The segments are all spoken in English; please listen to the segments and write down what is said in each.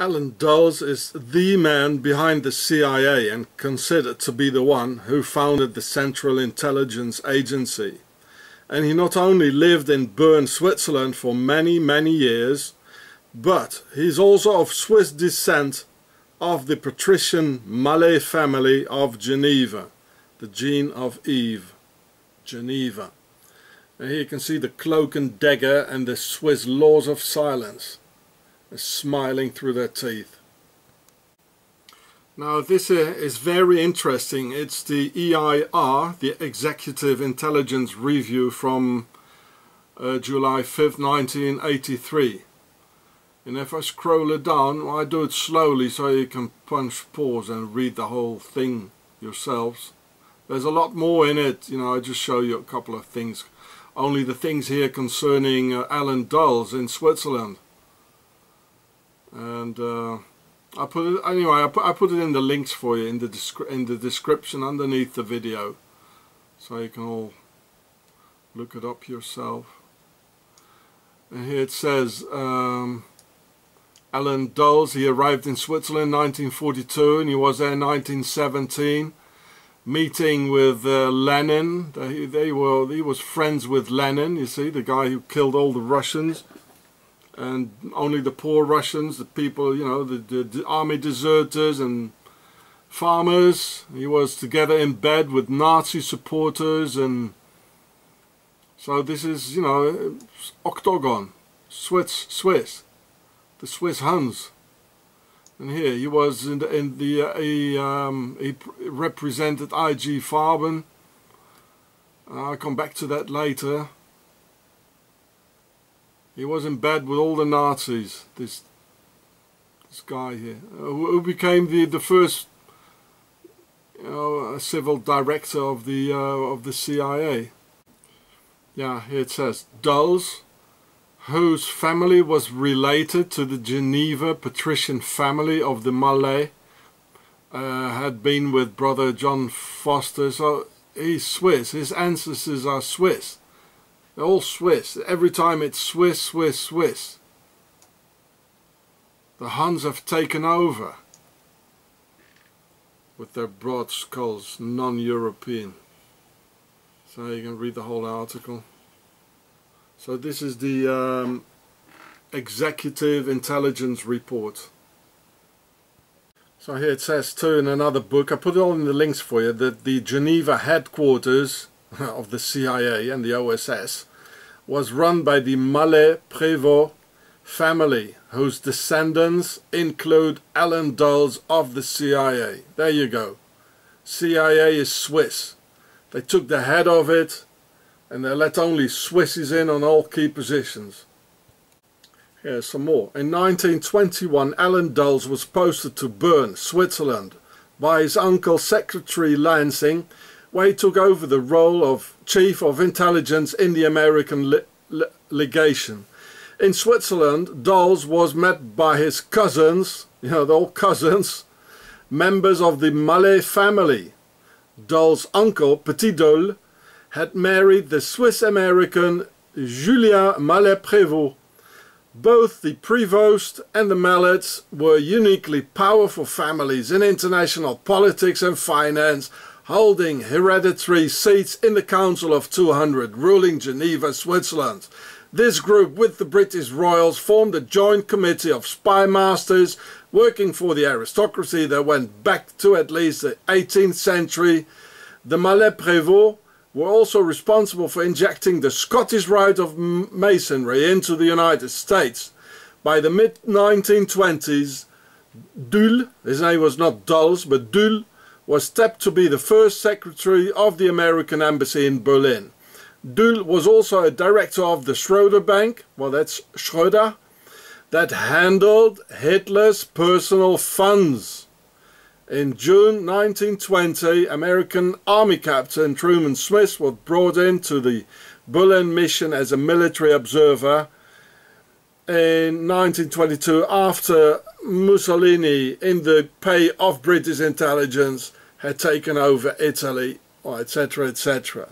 Alan Dulles is the man behind the CIA and considered to be the one who founded the Central Intelligence Agency. And he not only lived in Bern, Switzerland for many years, but he's also of Swiss descent of the patrician Malay family of Geneva, the gene of Eve, Geneva. And here you can see the cloak and dagger and the Swiss laws of silence smiling through their teeth. Now this is very interesting. It's the EIR, the Executive Intelligence Review from July 5th, 1983. And if I scroll it down, I do it slowly so you can punch pause and read the whole thing yourselves. There's a lot more in it, you know, I just show you a couple of things. Only the things here concerning Alan Dulles in Switzerland. And I put it anyway. I put it in the links for you in the description underneath the video, so you can all look it up yourself. And here it says Alan Dulles. He arrived in Switzerland in 1942, and he was there in 1917, meeting with Lenin. He was friends with Lenin. You see, the guy who killed all the Russians. And only the poor Russians, the people, you know, the army deserters and farmers. He was together in bed with Nazi supporters, and so this is, you know, Octogon, Swiss, the Swiss Huns. And here he was he represented G.I.U.R.E.H. I'll come back to that later. He was in bed with all the Nazis, this guy here, who became the first, you know, civil director of the CIA. Yeah, here it says Dulles, whose family was related to the Geneva patrician family of the Malay, had been with brother John Foster. So he's Swiss. His ancestors are Swiss. They're all Swiss. Every time it's Swiss, Swiss, Swiss. The Huns have taken over with their broad skulls, non-European. So you can read the whole article. So this is the Executive Intelligence Report. So here it says too in another book, I put it all in the links for you, that the Geneva headquarters of the CIA and the OSS was run by the Malay Prévost family, whose descendants include Alan Dulles of the CIA. There you go. CIA is Swiss. They took the head of it and they let only Swissies in on all key positions. Here's some more. In 1921, Alan Dulles was posted to Bern, Switzerland, by his uncle Secretary Lansing, where he took over the role of Chief of Intelligence in the American legation. In Switzerland, Dulles was met by his cousins, you know, they're all cousins, members of the Malay family. Dulles' uncle, Petit Dulles, had married the Swiss-American Julien Mallet-Prévost. Both the Prévost and the Mallets were uniquely powerful families in international politics and finance, holding hereditary seats in the Council of 200, ruling Geneva, Switzerland. This group, with the British royals, formed a joint committee of spy masters working for the aristocracy that went back to at least the 18th century. The Mallet-Prévost were also responsible for injecting the Scottish Rite of Masonry into the United States. By the mid-1920s, Dulles, his name was not Dulles, but Dulles, was stepped to be the first secretary of the American embassy in Berlin. Dulles was also a director of the Schroeder Bank, well that's Schroeder, that handled Hitler's personal funds. In June 1920, American Army Captain Truman Smith was brought into the Berlin mission as a military observer. In 1922, after Mussolini, in the pay of British intelligence, had taken over Italy, etc., etc.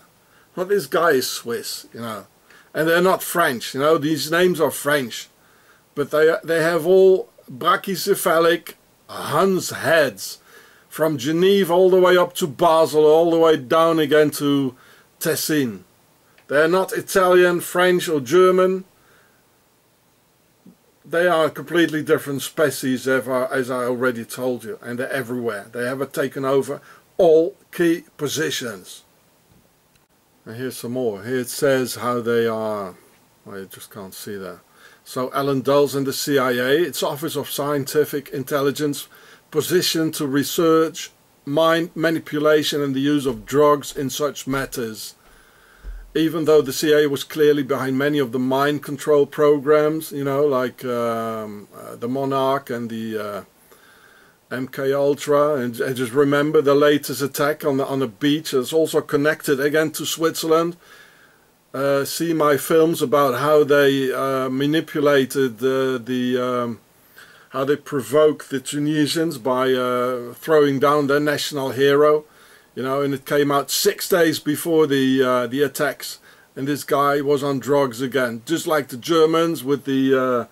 Well, this guy is Swiss, you know, and they're not French, you know, these names are French, but they have all brachycephalic Huns heads from Geneva all the way up to Basel, all the way down again to Tessin. They're not Italian, French or German. They are a completely different species, as I already told you, and they're everywhere. They have taken over all key positions. And here's some more. Here it says how they are. Well, you just can't see that. So Alan Dulles and the CIA, its Office of Scientific Intelligence, positioned to research mind manipulation and the use of drugs in such matters. Even though the CIA was clearly behind many of the mind control programs, you know, like the Monarch and the MK Ultra, and just remember the latest attack on the beach. It's also connected again to Switzerland. See my films about how they manipulated how they provoked the Tunisians by throwing down their national hero. You know, and it came out 6 days before the attacks, and this guy was on drugs again, just like the Germans with their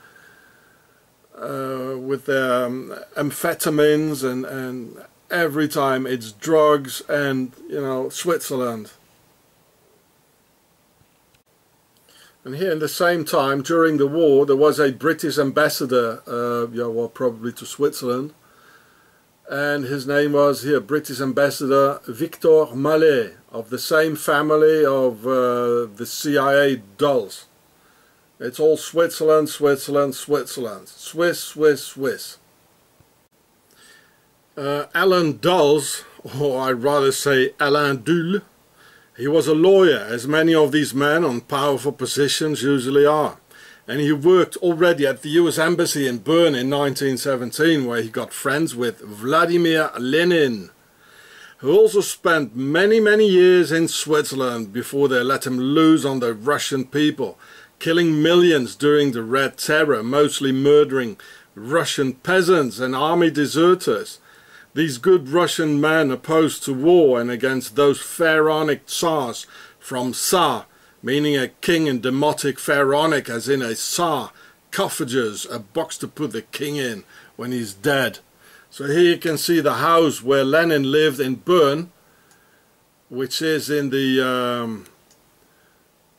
amphetamines, and every time it's drugs, and you know, Switzerland. And here in the same time, during the war, there was a British ambassador, yeah, well, probably to Switzerland. And his name was here, British Ambassador Victor Mallet, of the same family of the CIA Dulles. It's all Switzerland, Switzerland, Switzerland. Swiss, Swiss, Swiss. Alan Dulles, or I'd rather say Alain Dulles, he was a lawyer, as many of these men on powerful positions usually are. And he worked already at the US Embassy in Bern in 1917, where he got friends with Vladimir Lenin, who also spent many years in Switzerland before they let him loose on the Russian people, killing millions during the Red Terror, mostly murdering Russian peasants and army deserters. These good Russian men opposed to war and against those pharaonic tsars from Tsar, meaning a king in demotic pharaonic, as in a sarcophagus, a box to put the king in when he's dead. So here you can see the house where Lenin lived in Bern, which is in the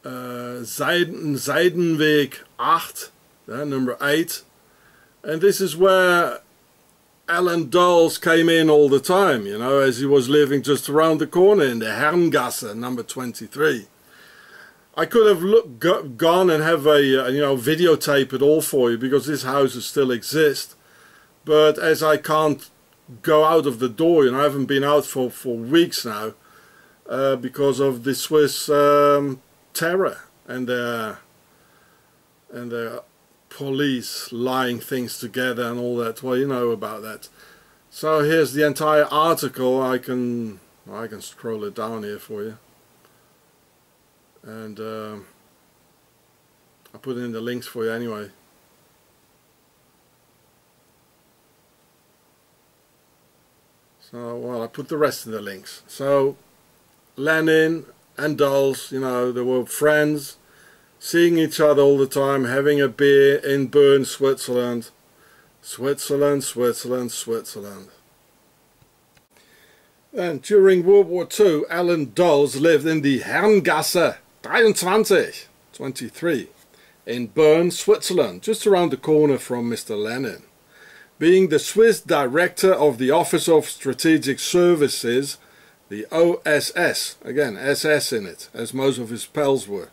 Seidenweg 8, number 8. And this is where Alan Dulles came in all the time, you know, as he was living just around the corner in the Herrengasse, number 23. I could have gone and have a you know, videotape it all for you, because these houses still exist. But as I can't go out of the door, you know, I haven't been out for weeks now, because of the Swiss terror and their police lying things together and all that. Well, you know about that. So here's the entire article. I can scroll it down here for you. And I'll put in the links for you anyway. So, well, I put the rest in the links. So, Lenin and Dulles, you know, they were friends, seeing each other all the time, having a beer in Bern, Switzerland. Switzerland, Switzerland, Switzerland. And during World War II, Alan Dulles lived in the Herrengasse 23 in Bern, Switzerland, just around the corner from Mr. Lenin. Being the Swiss director of the Office of Strategic Services, the OSS, again SS in it, as most of his pals were,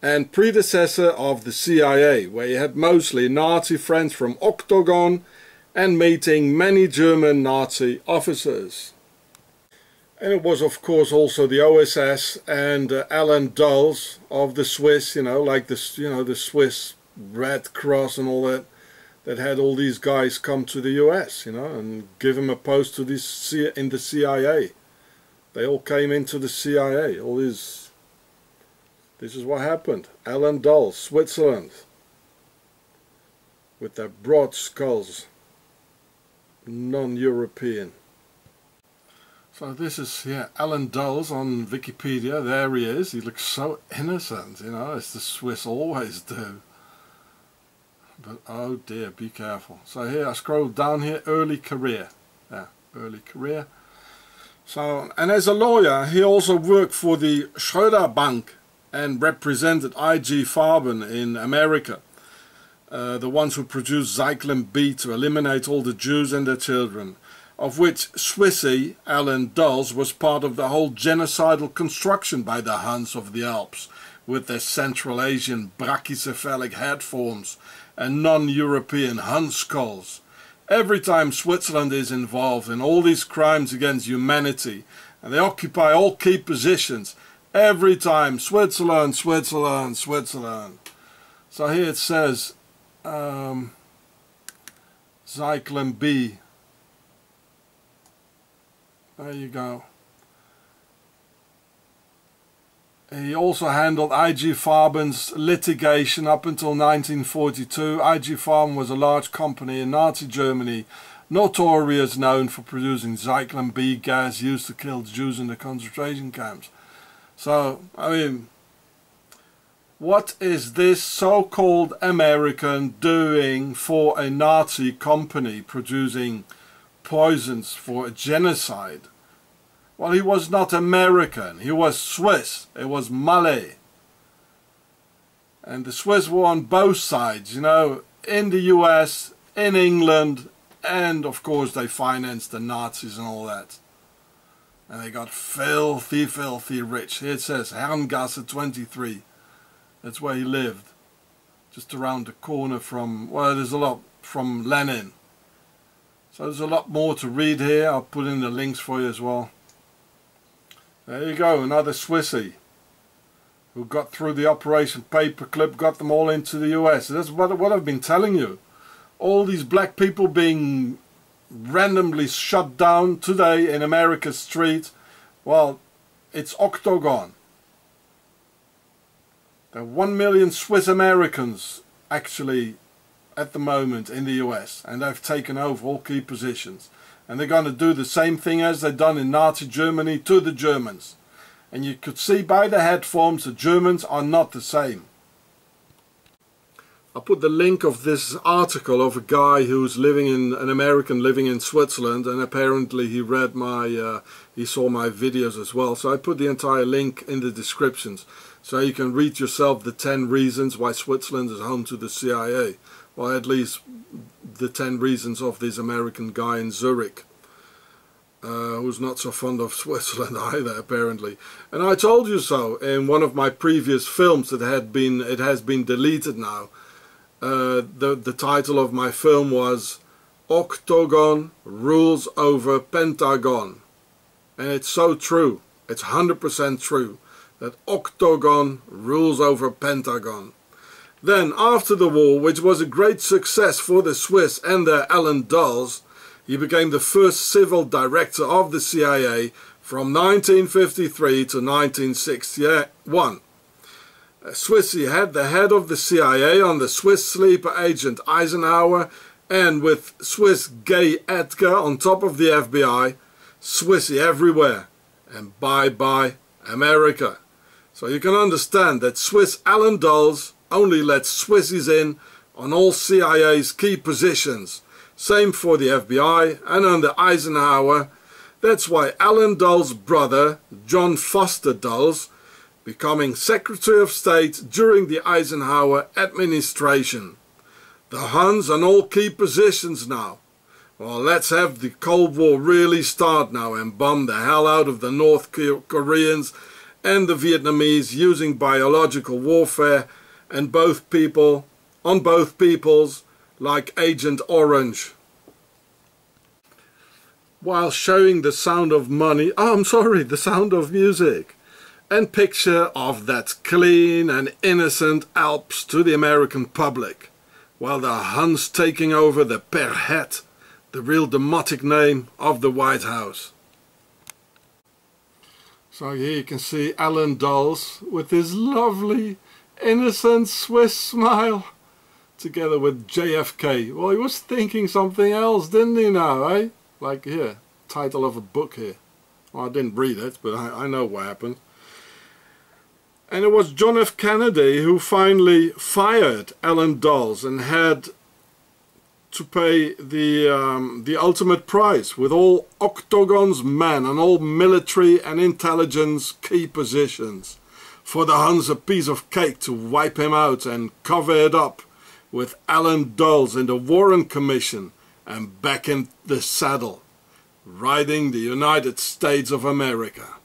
and predecessor of the CIA, where he had mostly Nazi friends from Octogon and meeting many German Nazi officers. And it was of course also the OSS and Alan Dulles of the Swiss, you know, like the, you know, the Swiss Red Cross and all that, that had all these guys come to the US, you know, and give him a post to this in the CIA. They all came into the CIA. All these. This is what happened. Alan Dulles, Switzerland, with their broad skulls, non-European. So this is, yeah, Alan Dulles on Wikipedia. There he is. He looks so innocent, you know, as the Swiss always do. but oh dear, be careful. So here I scroll down here, early career. Yeah, early career. So, and as a lawyer, he also worked for the Schröder Bank and represented G.I.U.R.E.H in America. The ones who produced Zyklon B to eliminate all the Jews and their children, of which Swissy Alan Dulles was part of the whole genocidal construction by the Huns of the Alps, with their Central Asian brachycephalic head forms and non-European Hun skulls. Every time Switzerland is involved in all these crimes against humanity, and they occupy all key positions, every time Switzerland, Switzerland, Switzerland. So here it says Zyklon B. There you go. He also handled IG Farben's litigation up until 1942. IG Farben was a large company in Nazi Germany, notorious known for producing Zyklon B gas used to kill Jews in the concentration camps. So, I mean, what is this so-called American doing for a Nazi company producing poisons for a genocide? Well, he was not American, he was Swiss, it was Malay. And the Swiss were on both sides, you know, in the US, in England, and of course they financed the Nazis and all that. And they got filthy, filthy rich. Here it says Herrengasse 23. That's where he lived. Just around the corner from, well, there's a lot from Lenin. So there's a lot more to read here. I'll put in the links for you as well. There you go, another Swissy who got through the Operation Paperclip, got them all into the US. That's what I've been telling you. All these black people being randomly shut down today in America's street. Well, it's Octogon. There are 1 million Swiss Americans actually at the moment in the US, and they've taken over all key positions. And they're going to do the same thing as they've done in Nazi Germany to the Germans. And you could see by the head forms the Germans are not the same. I'll put the link of this article of a guy who's an American living in Switzerland, and apparently he read he saw my videos as well. So I put the entire link in the descriptions, so you can read yourself the 10 reasons why Switzerland is home to the CIA. Well, at least the 10 reasons of this American guy in Zurich, who's not so fond of Switzerland either, apparently. And I told you so in one of my previous films that it has been deleted now. The title of my film was Octogon Rules Over Pentagon. And it's so true, it's 100% true, that Octogon rules over Pentagon. Then, after the war, which was a great success for the Swiss and their Alan Dulles, he became the first civil director of the CIA from 1953 to 1961. Swissy had the head of the CIA on the Swiss sleeper agent Eisenhower, and with Swiss gay Edgar on top of the FBI, Swissy everywhere, and bye-bye America. So you can understand that Swiss Alan Dulles only lets Swissies in on all CIA's key positions. Same for the FBI and under Eisenhower. That's why Alan Dulles' brother, John Foster Dulles, becoming Secretary of State during the Eisenhower administration. The Huns on all key positions now. Well, let's have the Cold War really start now and bomb the hell out of the North Koreans and the Vietnamese using biological warfare and on both peoples like Agent Orange. While showing the sound of money, the sound of music, and picture of that clean and innocent Alps to the American public, while the Huns taking over the Perhet, the real demotic name of the White House. So here you can see Alan Dulles with his lovely innocent Swiss smile, together with JFK. Well, he was thinking something else, didn't he now, eh? Like here, title of a book here. Well, I didn't read it, but I know what happened. And it was John F. Kennedy who finally fired Allen Dulles and had to pay the ultimate price with all Octogon's men and all military and intelligence key positions. For the Huns a piece of cake to wipe him out and cover it up with Allen Dulles in the Warren Commission and back in the saddle, riding the United States of America.